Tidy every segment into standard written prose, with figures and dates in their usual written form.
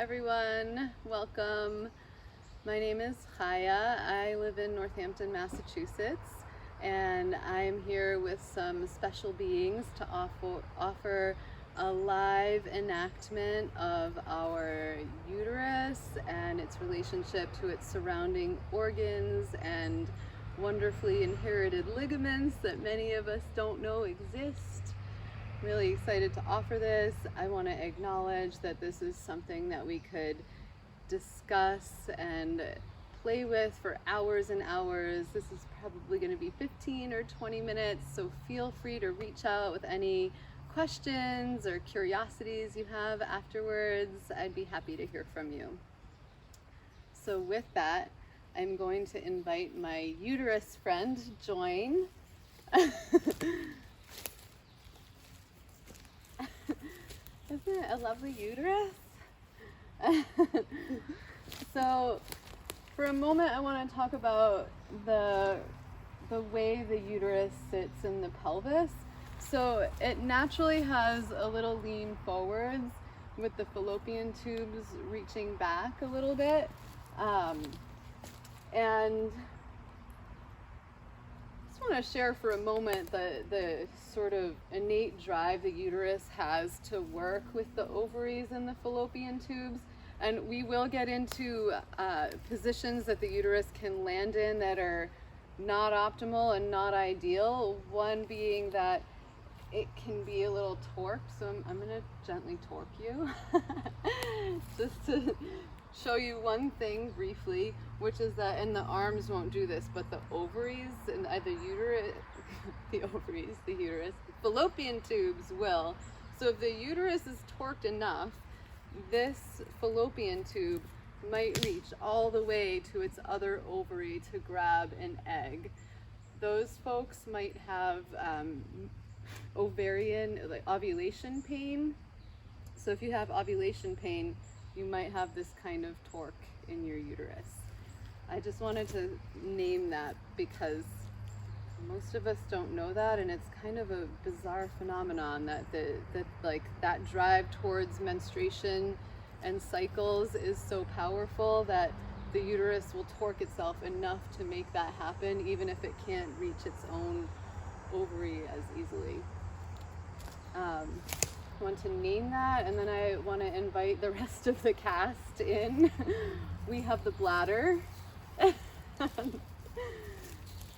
everyone. Welcome. My name is Chaya. I live in Northampton, Massachusetts, and I'm here with some special beings to offer a live enactment of our uterus and its relationship to its surrounding organs and wonderfully inherited ligaments that many of us don't know exist. Really excited to offer this. I want to acknowledge that this is something that we could discuss and play with for hours and hours. This is probably going to be 15 or 20 minutes, so feel free to reach out with any questions or curiosities you have afterwards. I'd be happy to hear from you. So with that, I'm going to invite my uterus friend to join. Isn't it a lovely uterus? So for a moment I want to talk about the way the uterus sits in the pelvis. So it naturally has a little lean forwards with the fallopian tubes reaching back a little bit. And I just want to share for a moment the sort of innate drive the uterus has to work with the ovaries and the fallopian tubes. And we will get into positions that the uterus can land in that are not optimal and not ideal. One being that it can be a little torqued. So I'm going to gently torque you just to show you one thing briefly, which is that, and the arms won't do this, but the ovaries and the uterus, the uterus, fallopian tubes will. So if the uterus is torqued enough, this fallopian tube might reach all the way to its other ovary to grab an egg. Those folks might have ovulation pain. So if you have ovulation pain, you might have this kind of torque in your uterus. I just wanted to name that because most of us don't know that, and it's kind of a bizarre phenomenon that that drive towards menstruation and cycles is so powerful that the uterus will torque itself enough to make that happen, even if it can't reach its own ovary as easily. I want to name that, and then I want to invite the rest of the cast in. We have the bladder.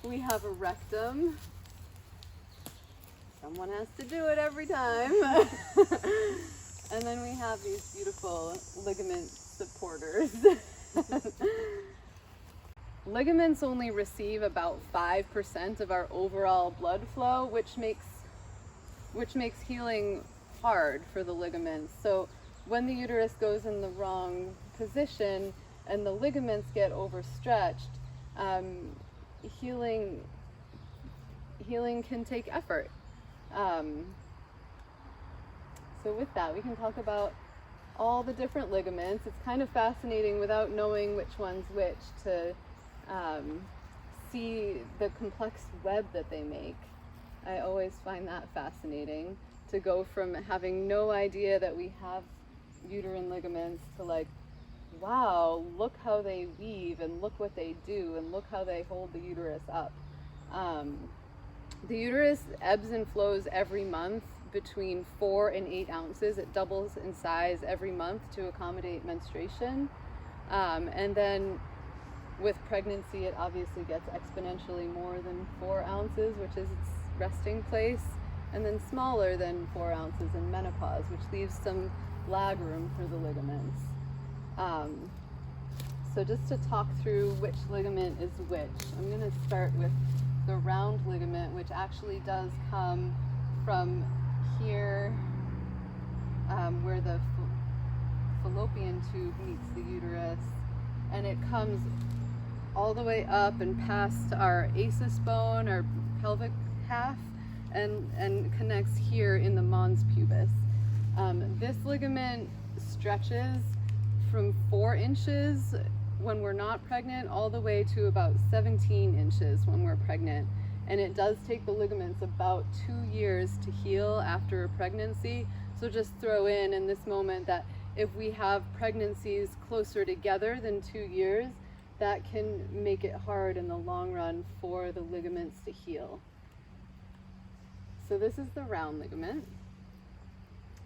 We have a rectum. Someone has to do it every time. And then we have these beautiful ligament supporters. Ligaments only receive about 5% of our overall blood flow, which makes healing hard for the ligaments. So when the uterus goes in the wrong position and the ligaments get overstretched, healing can take effort. So with that, we can talk about all the different ligaments. It's kind of fascinating without knowing which one's which to see the complex web that they make. I always find that fascinating, to go from having no idea that we have uterine ligaments to like, wow, look how they weave and look what they do and look how they hold the uterus up. The uterus ebbs and flows every month between 4 and 8 ounces. It doubles in size every month to accommodate menstruation. And then with pregnancy, it obviously gets exponentially more than 4 ounces, which is its resting place, and then smaller than 4 ounces in menopause, which leaves some lag room for the ligaments. So just to talk through which ligament is which, I'm going to start with the round ligament, which actually does come from here, where the fallopian tube meets the uterus, and it comes all the way up and past our asis bone, our pelvic half, and connects here in the mons pubis. This ligament stretches from 4 inches when we're not pregnant all the way to about 17 inches when we're pregnant. And it does take the ligaments about 2 years to heal after a pregnancy. So just throw in this moment that if we have pregnancies closer together than 2 years, that can make it hard in the long run for the ligaments to heal. So this is the round ligament.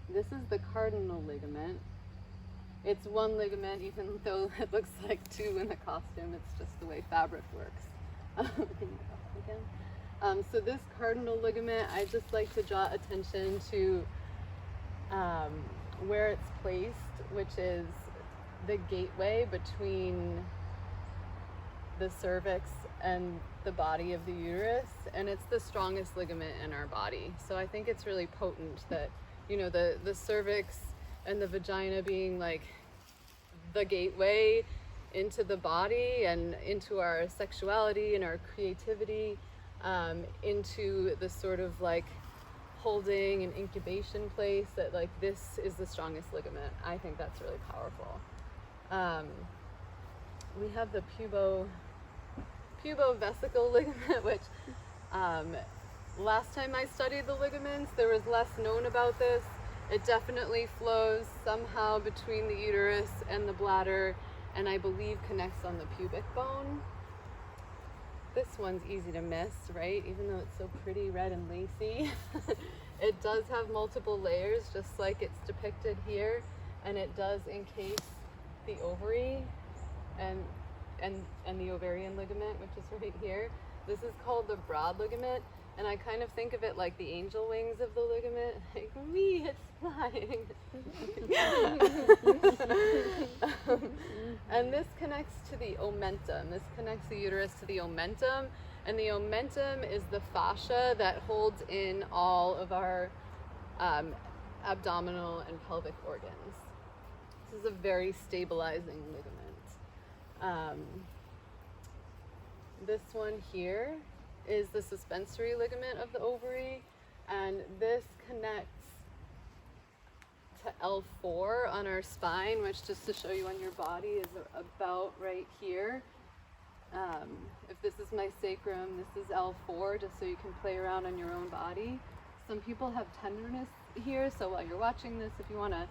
This is the cardinal ligament. It's one ligament, even though it looks like two in the costume. It's just the way fabric works. Can you go up again? So this cardinal ligament, I just like to draw attention to where it's placed, which is the gateway between the cervix and the body of the uterus, and it's the strongest ligament in our body. So I think it's really potent that, you know, the cervix and the vagina being like the gateway into the body and into our sexuality and our creativity, into the sort of like holding and incubation place, that like this is the strongest ligament. I think that's really powerful. We have the pubovesical ligament, which last time I studied the ligaments, there was less known about this. It definitely flows somehow between the uterus and the bladder, and I believe connects on the pubic bone. This one's easy to miss, right? Even though it's so pretty red and lacy. It does have multiple layers, just like it's depicted here, and it does encase the ovary and the ovarian ligament, which is right here. This is called the broad ligament, and I kind of think of it like the angel wings of the ligament, like, wee, it's flying. And this connects to the omentum. This connects the uterus to the omentum, and the omentum is the fascia that holds in all of our abdominal and pelvic organs. This is a very stabilizing ligament. This one here is the suspensory ligament of the ovary, and this connects to L4 on our spine, which, just to show you on your body, is about right here. If this is my sacrum, this is L4, just so you can play around on your own body. Some people have tenderness here, so while you're watching this, if you want to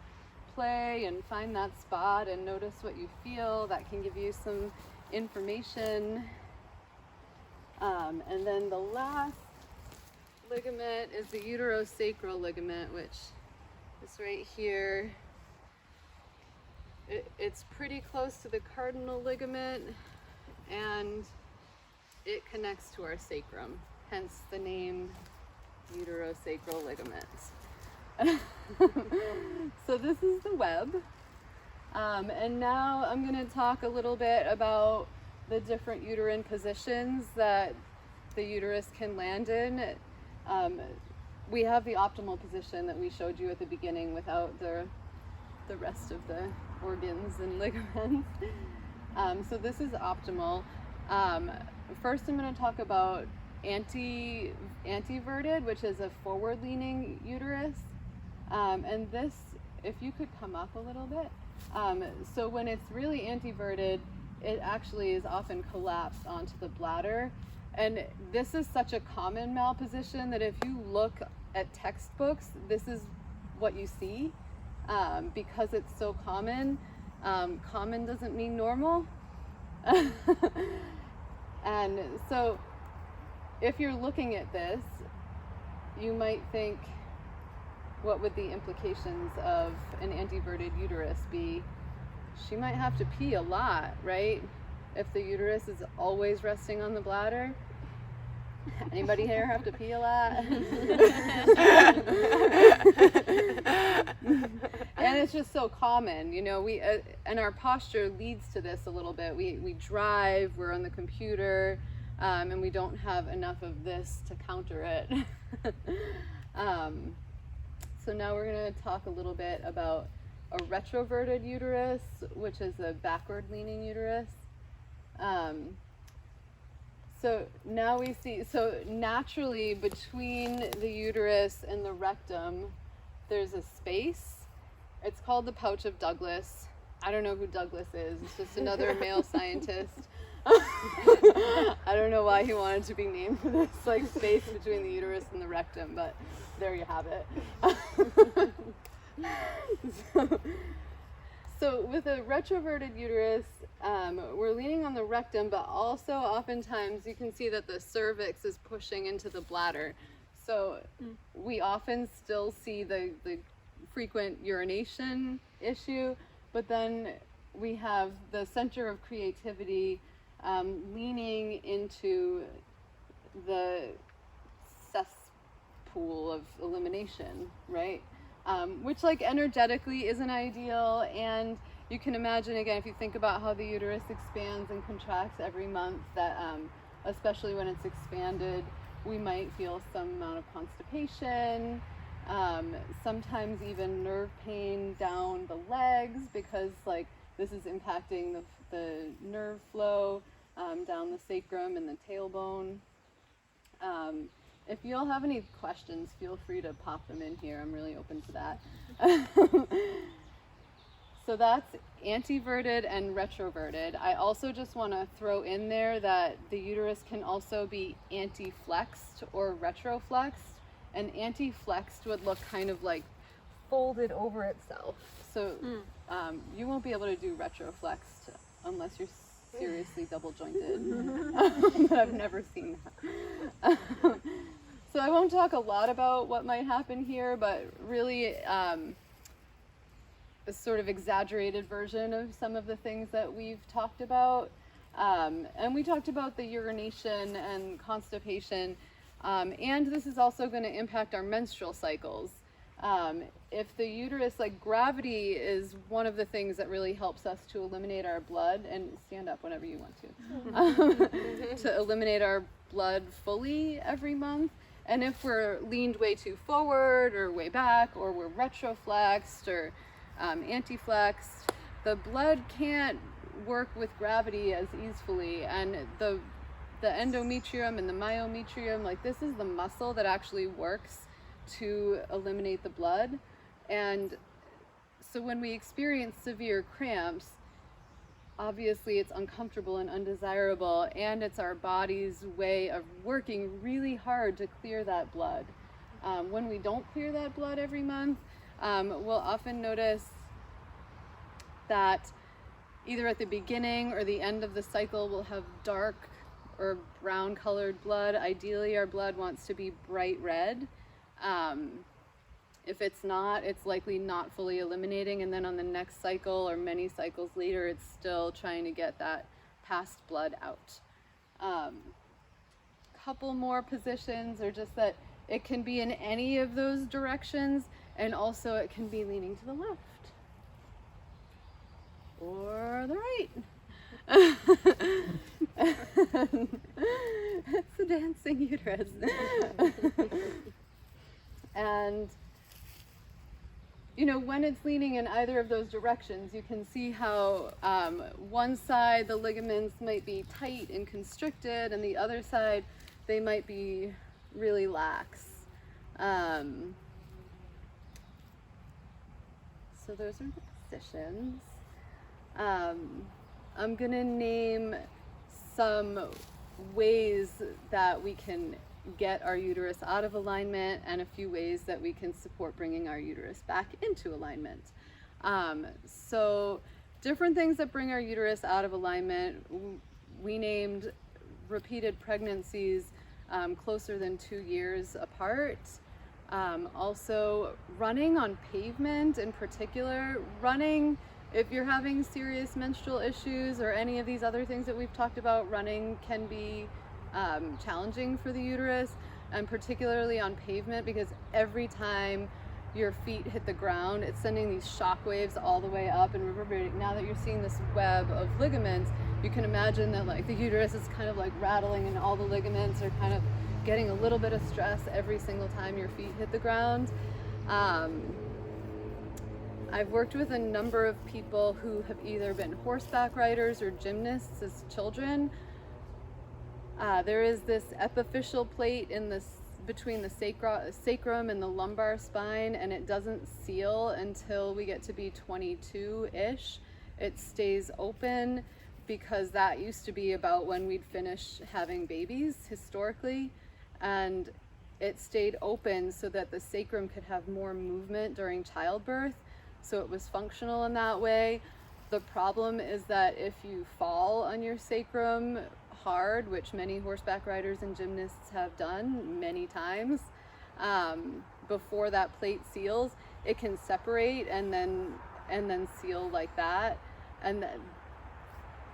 play and find that spot and notice what you feel, that can give you some information. And then the last ligament is the uterosacral ligament, which is right here. It's pretty close to the cardinal ligament, and it connects to our sacrum, hence the name uterosacral ligament. So this is the web, and now I'm going to talk a little bit about the different uterine positions that the uterus can land in. We have the optimal position that we showed you at the beginning without the rest of the organs and ligaments. So this is optimal. First I'm going to talk about anteverted, which is a forward-leaning uterus. And this, if you could come up a little bit. So when it's really anteverted, it actually is often collapsed onto the bladder. And this is such a common malposition that if you look at textbooks, this is what you see, because it's so common. Common doesn't mean normal. And so if you're looking at this, you might think, what would the implications of an anteverted uterus be? She might have to pee a lot, right? If the uterus is always resting on the bladder. Anybody here have to pee a lot? And it's just so common, you know, and our posture leads to this a little bit. We drive, we're on the computer, and we don't have enough of this to counter it. So now we're going to talk a little bit about a retroverted uterus, which is a backward-leaning uterus. So now we see, so naturally between the uterus and the rectum, there's a space. It's called the pouch of Douglas. I don't know who Douglas is. It's just another male scientist. I don't know why he wanted to be named for this like space between the uterus and the rectum, but there you have it. So with a retroverted uterus, we're leaning on the rectum, but also oftentimes you can see that the cervix is pushing into the bladder. So we often still see the frequent urination issue, but then we have the center of creativity leaning into the cesspool of elimination, right? Which, like, energetically isn't ideal, and you can imagine, again, if you think about how the uterus expands and contracts every month, that especially when it's expanded, we might feel some amount of constipation, sometimes even nerve pain down the legs, because like this is impacting the nerve flow down the sacrum and the tailbone. If you all have any questions, feel free to pop them in here. I'm really open to that. So that's anteverted and retroverted. I also just want to throw in there that the uterus can also be anteflexed or retroflexed. And anteflexed would look kind of like folded over itself. So you won't be able to do retroflexed unless you're seriously double jointed. But I've never seen that. So I won't talk a lot about what might happen here, but really a sort of exaggerated version of some of the things that we've talked about. And we talked about the urination and constipation, and this is also going to impact our menstrual cycles. If the uterus, like, gravity is one of the things that really helps us to eliminate our blood, and stand up whenever you want to eliminate our blood fully every month. And if we're leaned way too forward or way back, or we're retroflexed or anteflexed, the blood can't work with gravity as easily, and the endometrium and the myometrium, like, this is the muscle that actually works to eliminate the blood. And so when we experience severe cramps, obviously it's uncomfortable and undesirable, and it's our body's way of working really hard to clear that blood. When we don't clear that blood every month, we'll often notice that either at the beginning or the end of the cycle we'll have dark or brown colored blood. Ideally our blood wants to be bright red. If it's not, it's likely not fully eliminating, and then on the next cycle or many cycles later, it's still trying to get that past blood out. Couple more positions are just that it can be in any of those directions, and also it can be leaning to the left or the right. It's a dancing uterus. And you know, when it's leaning in either of those directions, you can see how one side the ligaments might be tight and constricted, and the other side they might be really lax. So those are the positions. I'm gonna name some ways that we can get our uterus out of alignment, and a few ways that we can support bringing our uterus back into alignment. So different things that bring our uterus out of alignment, we named repeated pregnancies closer than 2 years apart. Also running on pavement, in particular. Running, if you're having serious menstrual issues or any of these other things that we've talked about, running can be challenging for the uterus, and particularly on pavement, because every time your feet hit the ground, it's sending these shock waves all the way up and reverberating. Now that you're seeing this web of ligaments, you can imagine that, like, the uterus is kind of like rattling, and all the ligaments are kind of getting a little bit of stress every single time your feet hit the ground. I've worked with a number of people who have either been horseback riders or gymnasts as children. There is this epiphyseal plate between the sacrum and the lumbar spine, and it doesn't seal until we get to be 22-ish. It stays open because that used to be about when we'd finish having babies historically, and it stayed open so that the sacrum could have more movement during childbirth. so it was functional in that way. The problem is that if you fall on your sacrum hard, which many horseback riders and gymnasts have done many times, before that plate seals, it can separate and then seal like that. And then,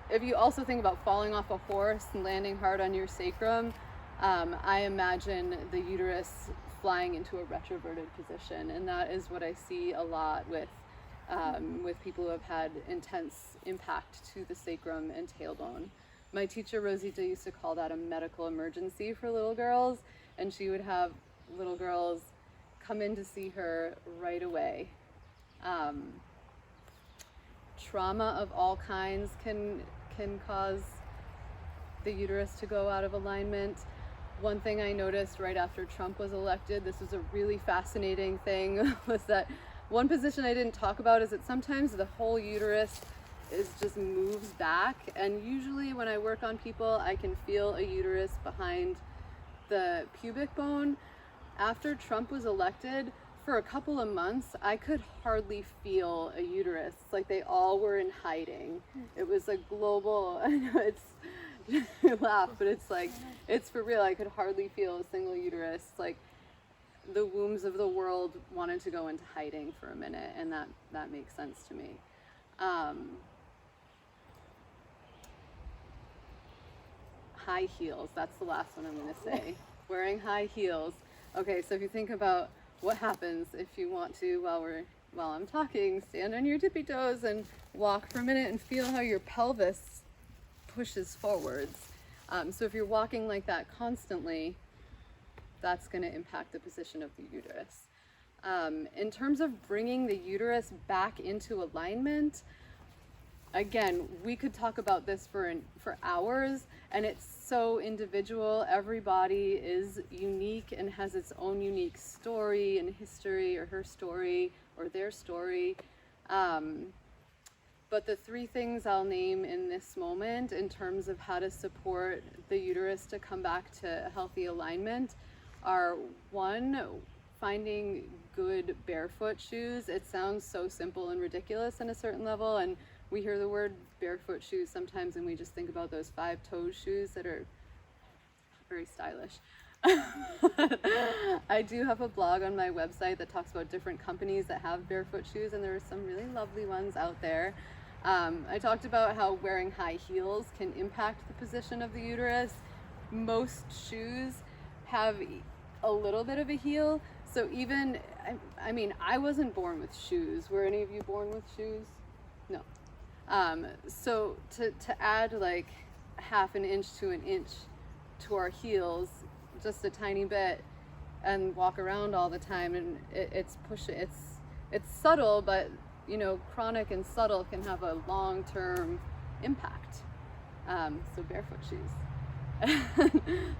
if you also think about falling off a horse and landing hard on your sacrum, I imagine the uterus flying into a retroverted position, and that is what I see a lot with people who have had intense impact to the sacrum and tailbone. My teacher Rosita used to call that a medical emergency for little girls, and she would have little girls come in to see her right away. Trauma of all kinds can cause the uterus to go out of alignment. One thing I noticed right after Trump was elected, this was a really fascinating thing, was that one position I didn't talk about is that sometimes the whole uterus just moves back, and usually when I work on people, I can feel a uterus behind the pubic bone. After Trump was elected, for a couple of months, I could hardly feel a uterus. It's like they all were in hiding. It was a global, I know it's, you laugh, but it's like, it's for real. I could hardly feel a single uterus. Like the wombs of the world wanted to go into hiding for a minute, and that makes sense to me. High heels, that's the last one I'm gonna say. Wearing high heels. Okay, so if you think about what happens if you want to, while I'm talking, stand on your tippy toes and walk for a minute and feel how your pelvis pushes forwards. So if you're walking like that constantly, that's going to impact the position of the uterus. In terms of bringing the uterus back into alignment, again, we could talk about this for hours, and it's so individual. Every body is unique and has its own unique story and history, or her story, or their story. But the three things I'll name in this moment in terms of how to support the uterus to come back to healthy alignment are: one, finding good barefoot shoes. It sounds so simple and ridiculous on a certain level, and we hear the word barefoot shoes sometimes and we just think about those 5-toe shoes that are very stylish. I do have a blog on my website that talks about different companies that have barefoot shoes, and there are some really lovely ones out there. I talked about how wearing high heels can impact the position of the uterus. Most shoes have a little bit of a heel, so even, I mean, I wasn't born with shoes. Were any of you born with shoes? No. So to add like 1/2 inch to an inch to our heels, just a tiny bit, and walk around all the time, and it's subtle, but you know, chronic and subtle can have a long-term impact. So barefoot shoes.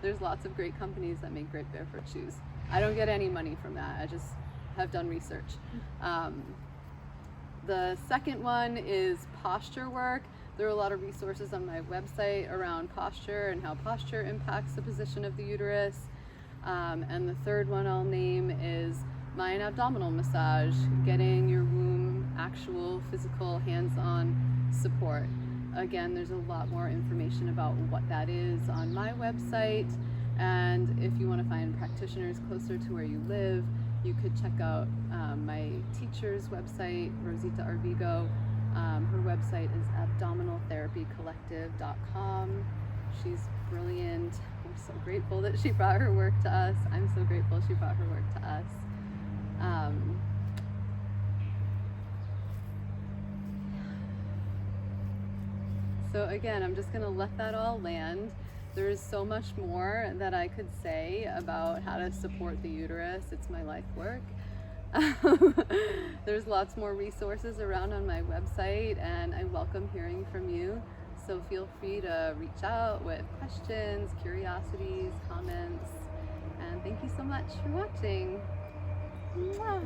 There's lots of great companies that make great barefoot shoes. I don't get any money from that. I just have done research. The second one is posture work. There are a lot of resources on my website around posture and how posture impacts the position of the uterus. And the third one I'll name is my abdominal massage, getting your womb actual physical hands-on support. Again, there's a lot more information about what that is on my website, and if you want to find practitioners closer to where you live, you could check out my teacher's website, Rosita Arvigo. Her website is abdominaltherapycollective.com. She's brilliant. I'm so grateful that she brought her work to us. I'm so grateful she brought her work to us. So again, I'm just going to let that all land. There is so much more that I could say about how to support the uterus. It's my life work. There's lots more resources around on my website, and I welcome hearing from you. So feel free to reach out with questions, curiosities, comments, and thank you so much for watching. Mwah.